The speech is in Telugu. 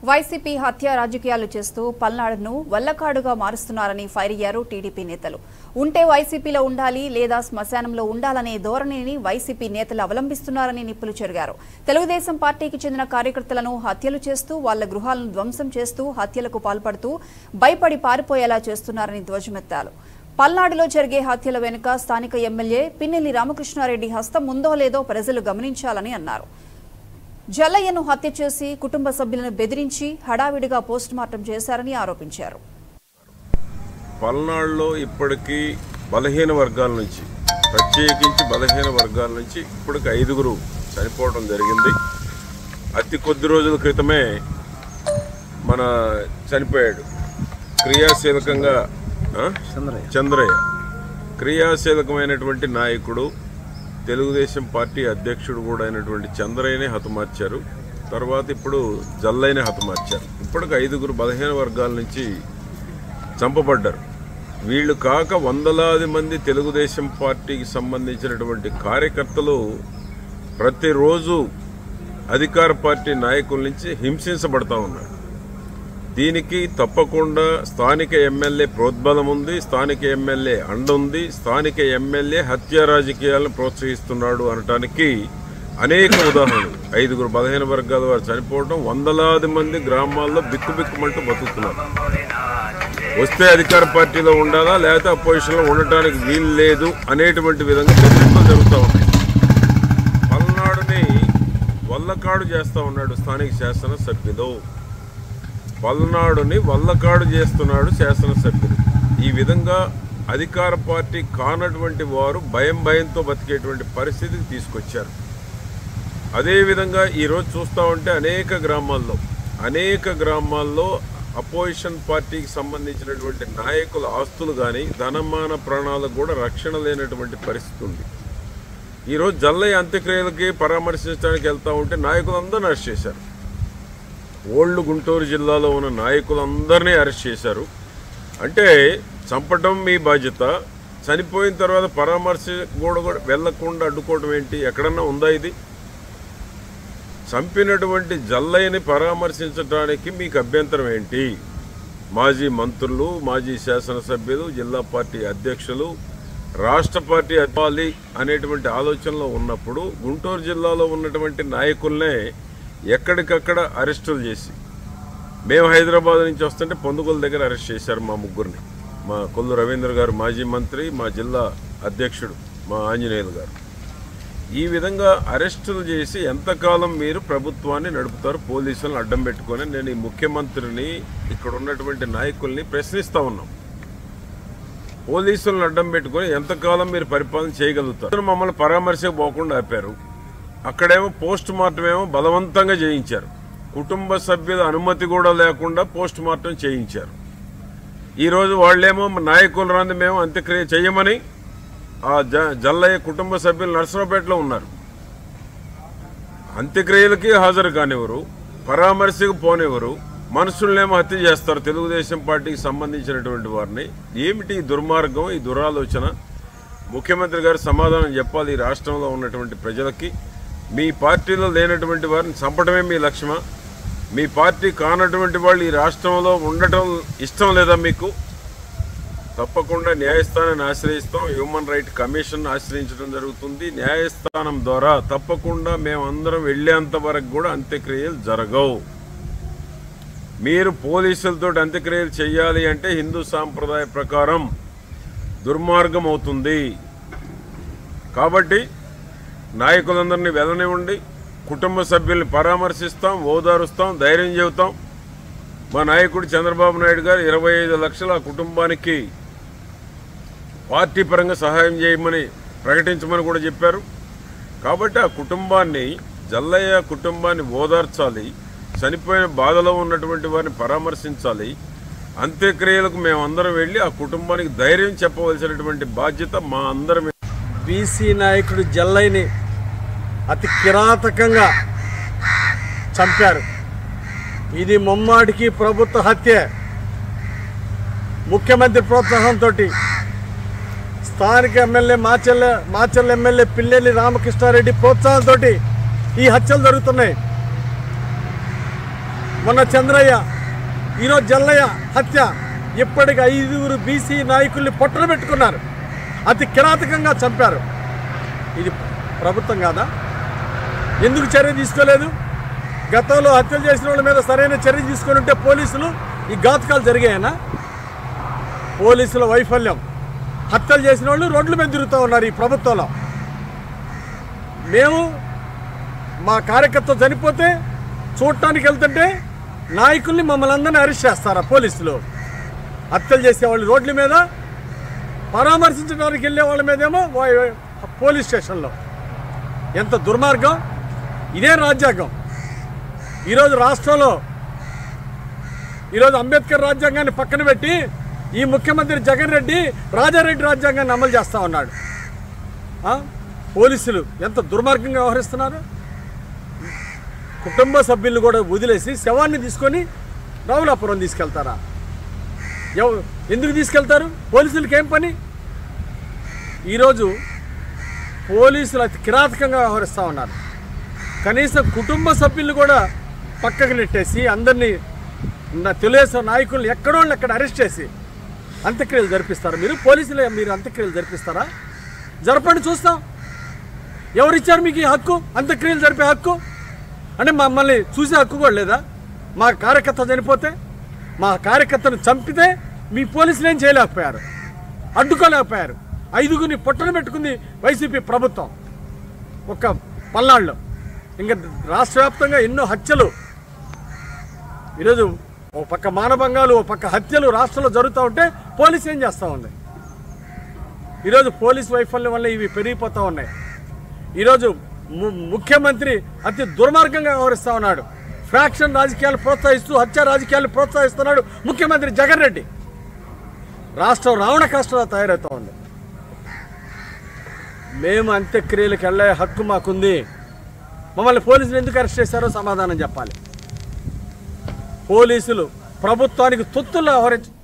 వైసీపీ హత్య రాజకీయాలు చేస్తూ పల్నాడును వల్లకాడుగా మారుస్తున్నారని ఫైర్ అయ్యారు టీడీపీ నేతలు. ఉంటే వైసీపీలో ఉండాలి లేదా శ్మశానంలో ఉండాలనే ధోరణిని వైసీపీ నేతలు అవలంబిస్తున్నారని నిప్పులు చెరిగారు. తెలుగుదేశం పార్టీకి చెందిన కార్యకర్తలను హత్యలు చేస్తూ వాళ్ల గృహాలను ధ్వంసం చేస్తూ హత్యలకు పాల్పడుతూ భయపడి పారిపోయేలా చేస్తున్నారని ధ్వజమెత్తారు. పల్నాడులో జరిగే హత్యల వెనుక స్థానిక ఎమ్మెల్యే పిన్నెల్లి రామకృష్ణారెడ్డి హస్తం ఉందో లేదో ప్రజలు గమనించాలని అన్నారు. జల్లయ్యను హత్య చేసి కుటుంబ సభ్యులను బెదిరించి హడావిడిగా పోస్టుమార్టం చేశారని ఆరోపించారు. పల్నాడులో ఇప్పటికీ బలహీన వర్గాల నుంచి, ప్రత్యేకించి బలహీన వర్గాల నుంచి ఇప్పటికి 5 చనిపోవడం జరిగింది. అతి కొద్ది రోజుల క్రితమే మన చనిపోయాడు క్రియాశీలకంగా చంద్రయ్య, క్రియాశీలకమైనటువంటి నాయకుడు, తెలుగుదేశం పార్టీ అధ్యక్షుడు కూడా అయినటువంటి చంద్రయ్యనే హతమార్చారు. తర్వాత ఇప్పుడు జల్లయ్యనే హతమార్చారు. ఇప్పటికి 5 బలహీన వర్గాల నుంచి చంపబడ్డారు. వీళ్ళు కాక వందలాది మంది తెలుగుదేశం పార్టీకి సంబంధించినటువంటి కార్యకర్తలు ప్రతిరోజు అధికార పార్టీ నాయకుల నుంచి హింసించబడతా ఉన్నారు. దీనికి తప్పకుండా స్థానిక ఎమ్మెల్యే ప్రోద్బలం ఉంది, స్థానిక ఎమ్మెల్యే అండ ఉంది, స్థానిక ఎమ్మెల్యే హత్య రాజకీయాలను ప్రోత్సహిస్తున్నాడు అనటానికి అనేక ఉదాహరణలు. 5 బలహీన వర్గాల వారు చనిపోవడం, వందలాది మంది గ్రామాల్లో బిక్కుబిక్కుమంటూ బతుకుతున్నారు. వస్తే అధికార పార్టీలో ఉండాలా లేకపోతే అపోజిషన్లో ఉండటానికి వీలు లేదు అనేటువంటి విధంగా చర్చలు జరుగుతూ ఉన్నాయి. పల్నాడుని వల్లకాడు చేస్తూ ఉన్నాడు స్థానిక శాసనసభ్యులు, పల్నాడుని వల్లకాడు చేస్తున్నాడు శాసనసభ్యులు. ఈ విధంగా అధికార పార్టీ కానటువంటి వారు భయంతో బతికేటువంటి పరిస్థితికి తీసుకొచ్చారు. అదేవిధంగా ఈరోజు చూస్తూ ఉంటే అనేక గ్రామాల్లో అపోజిషన్ పార్టీకి సంబంధించినటువంటి నాయకుల ఆస్తులు కానీ ధనమాన ప్రాణాలకు కూడా రక్షణ లేనటువంటి పరిస్థితి ఉంది. ఈరోజు జల్లయ్య అంత్యక్రియలకి పరామర్శించడానికి వెళ్తూ ఉంటే నాయకులందరినీ అరెస్ట్ చేశారు. ఓల్డ్ గుంటూరు జిల్లాలో ఉన్న నాయకులందరినీ అరెస్ట్ చేశారు. అంటే చంపటం మీ బాధ్యత, చనిపోయిన తర్వాత పరామర్శ కూడా వెళ్లకుండా అడ్డుకోవడం ఏంటి? ఎక్కడన్నా ఉందా ఇది? చంపినటువంటి జల్లయ్యని పరామర్శించడానికి మీకు అభ్యంతరం ఏంటి? మాజీ మంత్రులు, మాజీ శాసనసభ్యులు, జిల్లా పార్టీ అధ్యక్షులు, రాష్ట్ర పార్టీ అవ్వాలి అనేటువంటి ఆలోచనలో ఉన్నప్పుడు గుంటూరు జిల్లాలో ఉన్నటువంటి నాయకుల్నే ఎక్కడికక్కడ అరెస్టులు చేసి, మేము హైదరాబాద్ నుంచి వస్తుంటే పొందుగోలు దగ్గర అరెస్ట్ చేశారు మా ముగ్గురిని. మా కొల్లు రవీంద్ర గారు మాజీ మంత్రి, మా జిల్లా అధ్యక్షుడు మా ఆంజనేయులు గారు. ఈ విధంగా అరెస్టులు చేసి ఎంతకాలం మీరు ప్రభుత్వాన్ని నడుపుతారు? పోలీసులను అడ్డం పెట్టుకొని నేను ఈ ముఖ్యమంత్రిని, ఇక్కడ ఉన్నటువంటి నాయకుల్ని ప్రశ్నిస్తూ ఉన్నాం. పోలీసులను అడ్డం పెట్టుకొని ఎంతకాలం మీరు పరిపాలన చేయగలుగుతారు? మమ్మల్ని పరామర్శకు పోకుండా ఆపారు. అక్కడేమో పోస్ట్ మార్టం ఏమో బలవంతంగా చేయించారు. కుటుంబ సభ్యుల అనుమతి కూడా లేకుండా పోస్ట్ మార్టం చేయించారు. ఈరోజు వాళ్ళేమో నాయకులు రాంది మేము అంత్యక్రియ చేయమని ఆ జల్లయ్య కుటుంబ సభ్యులు నర్సరావుపేటలో ఉన్నారు. అంత్యక్రియలకి హాజరు కానివ్వరు, పరామర్శకు పోనివ్వరు, మనుషులనేమో హత్య చేస్తారు తెలుగుదేశం పార్టీకి సంబంధించినటువంటి వారిని. ఏమిటి ఈ దుర్మార్గం, ఈ దురాలోచన? ముఖ్యమంత్రి గారు సమాధానం చెప్పాలి ఈ రాష్ట్రంలో ఉన్నటువంటి ప్రజలకి. మీ పార్టీలో లేనటువంటి వారిని చంపడమే మీ లక్ష్యమా? మీ పార్టీ కానటువంటి వాళ్ళు ఈ రాష్ట్రంలో ఉండటం ఇష్టం లేదా మీకు? తప్పకుండా న్యాయస్థానాన్ని ఆశ్రయిస్తాం. హ్యూమన్ రైట్ కమిషన్ ఆశ్రయించడం జరుగుతుంది. న్యాయస్థానం ద్వారా తప్పకుండా మేమందరం వెళ్లేంత వరకు కూడా అంత్యక్రియలు జరగవు. మీరు పోలీసులతో అంత్యక్రియలు చేయాలి అంటే హిందూ సాంప్రదాయ ప్రకారం దుర్మార్గం అవుతుంది. కాబట్టి నాయకులందరినీ వెళ్ళనివ్వండి, కుటుంబ సభ్యుల్ని పరామర్శిస్తాం, ఓదారుస్తాం, ధైర్యం చెబుతాం. మా నాయకుడు చంద్రబాబు నాయుడు గారు 25 లక్షల కుటుంబానికి పార్టీ పరంగా సహాయం చేయమని ప్రకటించమని కూడా చెప్పారు. కాబట్టి ఆ కుటుంబాన్ని, జల్లయ్య కుటుంబాన్ని ఓదార్చాలి, చనిపోయిన బాధలో ఉన్నటువంటి వారిని పరామర్శించాలి. అంత్యక్రియలకు మేమందరం వెళ్ళి ఆ కుటుంబానికి ధైర్యం చెప్పవలసినటువంటి బాధ్యత మా అందరం. బీసీ నాయకుడు జల్లయ్యని అతి కిరాతకంగా చంపారు. ఇది ముమ్మాటికి ప్రభుత్వ హత్య. ముఖ్యమంత్రి ప్రోత్సాహంతో స్థానిక ఎమ్మెల్యే మాచర్ల ఎమ్మెల్యే పిన్నెల్లి రామకృష్ణారెడ్డి ప్రోత్సాహంతో ఈ హత్యలు జరుగుతున్నాయి. మొన్న చంద్రయ్య, ఈరోజు జల్లయ్య హత్య. ఇప్పటికి 5 బీసీ నాయకుల్ని పొట్టన పెట్టుకున్నారు, అతి కిరాతకంగా చంపారు. ఇది ప్రభుత్వం కాదా? ఎందుకు చర్య తీసుకోలేదు? గతంలో హత్యలు చేసిన వాళ్ళ మీద సరైన చర్య తీసుకొని ఉంటే పోలీసులు ఈ ఘాతుకాలు జరిగాయనా? పోలీసుల వైఫల్యం. హత్యలు చేసిన వాళ్ళు రోడ్ల మీద తిరుగుతూ ఉన్నారు ఈ ప్రభుత్వంలో. మేము మా కార్యకర్త చనిపోతే చూడటానికి వెళ్తుంటే నాయకుల్ని మమ్మల్ని అందరినీ అరెస్ట్ చేస్తారా పోలీసులు? హత్యలు చేసేవాళ్ళు రోడ్ల మీద, పరామర్శించడానికి వెళ్ళే వాళ్ళ మీదేమో పోలీస్ స్టేషన్లో. ఎంత దుర్మార్గం! ఇదే రాజ్యాంగం. ఈరోజు రాష్ట్రంలో అంబేద్కర్ రాజ్యాంగాన్ని పక్కన పెట్టి ఈ ముఖ్యమంత్రి జగన్ రెడ్డి రాజారెడ్డి రాజ్యాంగాన్ని అమలు చేస్తూ ఉన్నాడు. పోలీసులు ఎంత దుర్మార్గంగా వ్యవహరిస్తున్నారు. కుటుంబ సభ్యులను కూడా వదిలేసి శవాన్ని తీసుకొని రావులాపురం తీసుకెళ్తారా? ఎందుకు తీసుకెళ్తారు? పోలీసులకి ఏం పని? ఈరోజు పోలీసులు అతి కిరాతకంగా వ్యవహరిస్తూ ఉన్నారు. కనీసం కుటుంబ సభ్యులు కూడా పక్కకు నెట్టేసి అందరినీ తెలుగుదేశం నాయకులను ఎక్కడోళ్ళు అక్కడ అరెస్ట్ చేసి అంత్యక్రియలు జరిపిస్తారు. మీరు అంత్యక్రియలు జరిపిస్తారా? జరపండి, చూస్తాం. ఎవరిచ్చారు మీకు ఈ హక్కు? అంత్యక్రియలు జరిపే హక్కు అంటే మమ్మల్ని చూసే హక్కు కూడా లేదా? మా కార్యకర్త చనిపోతే, మా కార్యకర్తను చంపితే మీ పోలీసులు ఏం చేయలేకపోయారు, అడ్డుకోలేకపోయారు. 5గురిని పొట్టన పెట్టుకుంది వైసీపీ ప్రభుత్వం ఒక్క పల్నాడులో. ఇంకా రాష్ట్ర వ్యాప్తంగా ఎన్నో హత్యలు. ఈరోజు ఓ పక్క మానభంగాలు, ఓ పక్క హత్యలు రాష్ట్రంలో జరుగుతూ ఉంటే పోలీసు ఏం చేస్తూ ఉంది? ఈరోజు పోలీసు వైఫల్యం వల్ల ఇవి పెరిగిపోతూ ఉన్నాయి. ఈరోజు ముఖ్యమంత్రి అతి దుర్మార్గంగా వ్యవహరిస్తూ ఉన్నాడు. ఫ్రాక్షన్ రాజకీయాలు ప్రోత్సహిస్తూ హత్య రాజకీయాలు ప్రోత్సహిస్తున్నాడు ముఖ్యమంత్రి జగన్ రెడ్డి. రాష్ట్రం రావణ కాష్టంగా తయారవుతూ ఉంది. మేము అంత్యక్రియలకు వెళ్ళే హక్కు మాకుంది. మమ్మల్ని పోలీసులు ఎందుకు అరెస్ట్ చేశారో సమాధానం చెప్పాలి. పోలీసులు ప్రభుత్వానికి తొత్తుల్లో వ్యవహరించారు.